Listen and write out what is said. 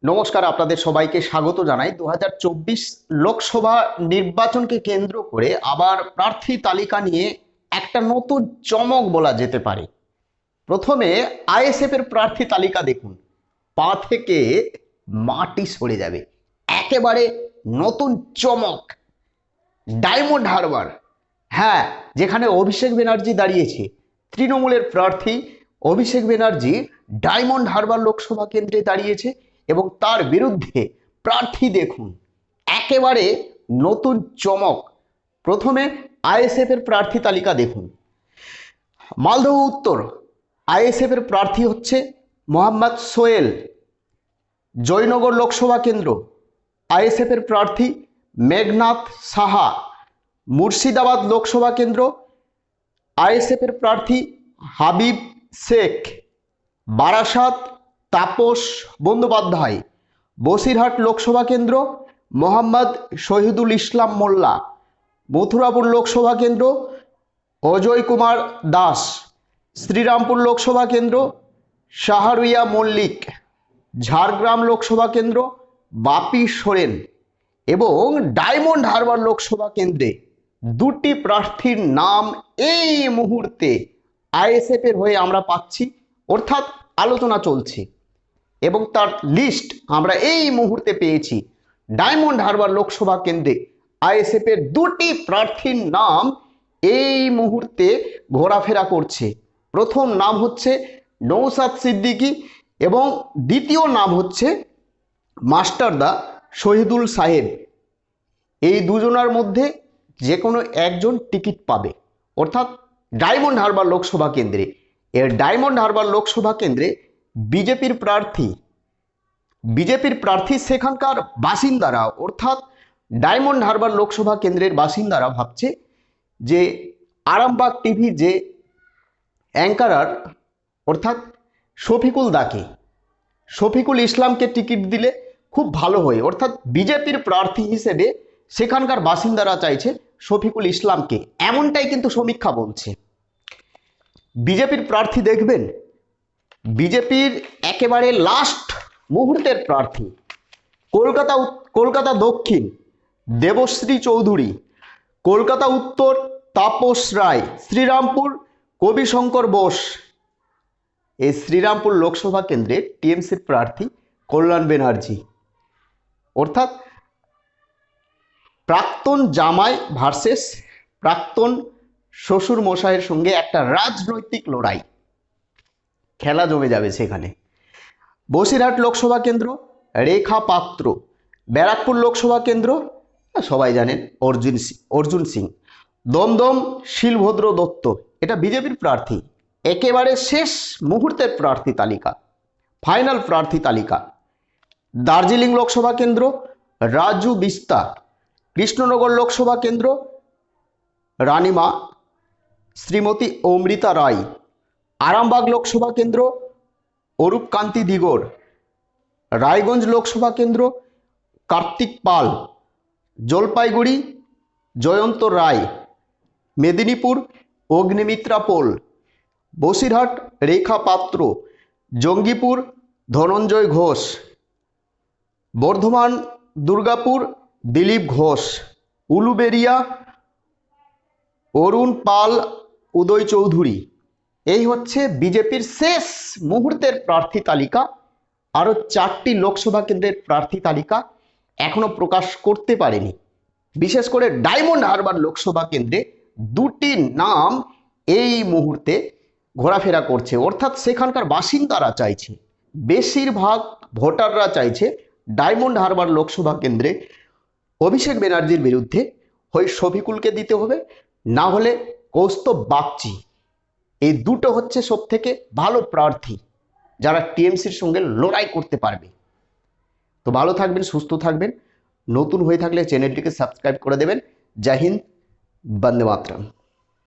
নমস্কার, আপনাদের সবাইকে স্বাগত জানাই। 2024 লোকসভা নির্বাচনকে কেন্দ্র করে আবার প্রার্থী তালিকা নিয়ে একটা নতুন চমক বলা যেতে পারে। প্রথমে আইএসএফ এর প্রার্থী তালিকা দেখুন, পা থেকে মাটি সরে যাবে। একেবারে নতুন চমক, ডায়মন্ড হারবার। হ্যাঁ, যেখানে অভিষেক ব্যানার্জি দাঁড়িয়েছে, তৃণমূলের প্রার্থী অভিষেক ব্যানার্জি ডায়মন্ড হারবার লোকসভা কেন্দ্রে দাঁড়িয়েছে এবং তার বিরুদ্ধে প্রার্থী দেখুন, একেবারে নতুন চমক। প্রথমে আইএসএফ এর প্রার্থী তালিকা দেখুন। মালদহ উত্তর আইএসএফ এর প্রার্থী হচ্ছে মোহাম্মদ সোহেল। জয়নগর লোকসভা কেন্দ্র আইএসএফ এর প্রার্থী মেঘনাথ সাহা। মুর্শিদাবাদ লোকসভা কেন্দ্র আইএসএফ এর প্রার্থী হাবিব শেখ। বারাসাত তাপস বন্দ্যোপাধ্যায়। বসিরহাট লোকসভা কেন্দ্র মোহাম্মদ শহীদুল ইসলাম মোল্লা। মথুরাপুর লোকসভা কেন্দ্র অজয় কুমার দাস। শ্রীরামপুর লোকসভা কেন্দ্র শাহরিয়া মল্লিক। ঝাড়গ্রাম লোকসভা কেন্দ্র বাপি সোরেন। এবং ডায়মন্ড হারবার লোকসভা কেন্দ্রে দুটি প্রার্থীর নাম এই মুহূর্তে আইএসএফ এর হয়ে আমরা পাচ্ছি, অর্থাৎ আলোচনা চলছে এবং তার লিস্ট আমরা এই মুহূর্তে পেয়েছি। ডায়মন্ড হারবার লোকসভা কেন্দ্রে আইএসএফ এর দুটি প্রার্থীর নাম এই মুহূর্তে ঘোরাফেরা করছে। প্রথম নাম হচ্ছে নৌসাদ সিদ্দিকী এবং দ্বিতীয় নাম হচ্ছে মাস্টারদা শহীদুল সাহেব। এই দুজনের মধ্যে যে কোনো একজন টিকিট পাবে, অর্থাৎ ডায়মন্ড হারবার লোকসভা কেন্দ্রে। এর ডায়মন্ড হারবার লোকসভা কেন্দ্রে বিজেপির প্রার্থী সেখানকার বাসিন্দারা, অর্থাৎ ডায়মন্ড হারবার লোকসভা কেন্দ্রের বাসিন্দারা ভাবছে যে আরামবাগ টিভি যে অ্যাঙ্কারার অর্থাৎ শফিকুল ইসলামকে টিকিট দিলে খুব ভালো হয়, অর্থাৎ বিজেপির প্রার্থী হিসেবে সেখানকার বাসিন্দারা চাইছে শফিকুল ইসলামকে, এমনটাই কিন্তু সমীক্ষা বলছে। বিজেপির প্রার্থী দেখবেন, বিজেপির একেবারে লাস্ট মুহূর্তের প্রার্থী কলকাতা দক্ষিণ দেবশ্রী চৌধুরী। কলকাতা উত্তর তাপস রায়। শ্রীরামপুর কবিশঙ্কর বোস। এই শ্রীরামপুর লোকসভা কেন্দ্রে টিএমসির প্রার্থী কল্যাণ ব্যানার্জি, অর্থাৎ প্রাক্তন জামাই ভার্সেস প্রাক্তন শ্বশুর মশাইয়ের সঙ্গে একটা রাজনৈতিক লড়াই, খেলা জমে যাবে সেখানে। বসিরহাট লোকসভা কেন্দ্র রেখা পাত্র। ব্যারাকপুর লোকসভা কেন্দ্র সবাই জানেন অর্জুন সিং। দমদম শিলভদ্র দত্ত, এটা বিজেপির প্রার্থী। একেবারে শেষ মুহূর্তের প্রার্থী তালিকা, ফাইনাল প্রার্থী তালিকা। দার্জিলিং লোকসভা কেন্দ্র রাজু বিস্তা। কৃষ্ণনগর লোকসভা কেন্দ্র রানীমা শ্রীমতী অমৃতা রায়। আরামবাগ লোকসভা কেন্দ্র অরূপ কান্তি দিগর। রায়গঞ্জ লোকসভা কেন্দ্র কার্তিক পাল। জলপাইগুড়ি জয়ন্ত রায়। মেদিনীপুর অগ্নিমিত্রা পোল। বসিরহাট রেখা পাত্র। জঙ্গিপুর ধনঞ্জয় ঘোষ। বর্ধমান দুর্গাপুর দিলীপ ঘোষ। উলুবেড়িয়া অরুণ পাল উদয় চৌধুরী। এই হচ্ছে বিজেপির শেষ মুহূর্তের প্রার্থী তালিকা। আরও 4টি লোকসভা কেন্দ্রের প্রার্থী তালিকা এখনো প্রকাশ করতে পারেনি। বিশেষ করে ডায়মন্ড হারবার লোকসভা কেন্দ্রে দুটি নাম এই মুহূর্তে ঘোরাফেরা করছে, অর্থাৎ সেখানকার বাসিন্দারা চাইছে, বেশিরভাগ ভোটাররা চাইছে ডায়মন্ড হারবার লোকসভা কেন্দ্রে অভিষেক ব্যানার্জির বিরুদ্ধে হয় শফিকুলকে দিতে হবে, না হলে কৌস্তব বাগচি। এই দুটো হচ্ছে সব থেকে ভালো প্রার্থী যারা টিএমসির সঙ্গে লড়াই করতে পারবে। তো ভালো থাকবেন, সুস্থ থাকবেন। নতুন হয়ে থাকলে চ্যানেলটিকে সাবস্ক্রাইব করে দেবেন। জয় হিন্দ, বন্দে মাতরম।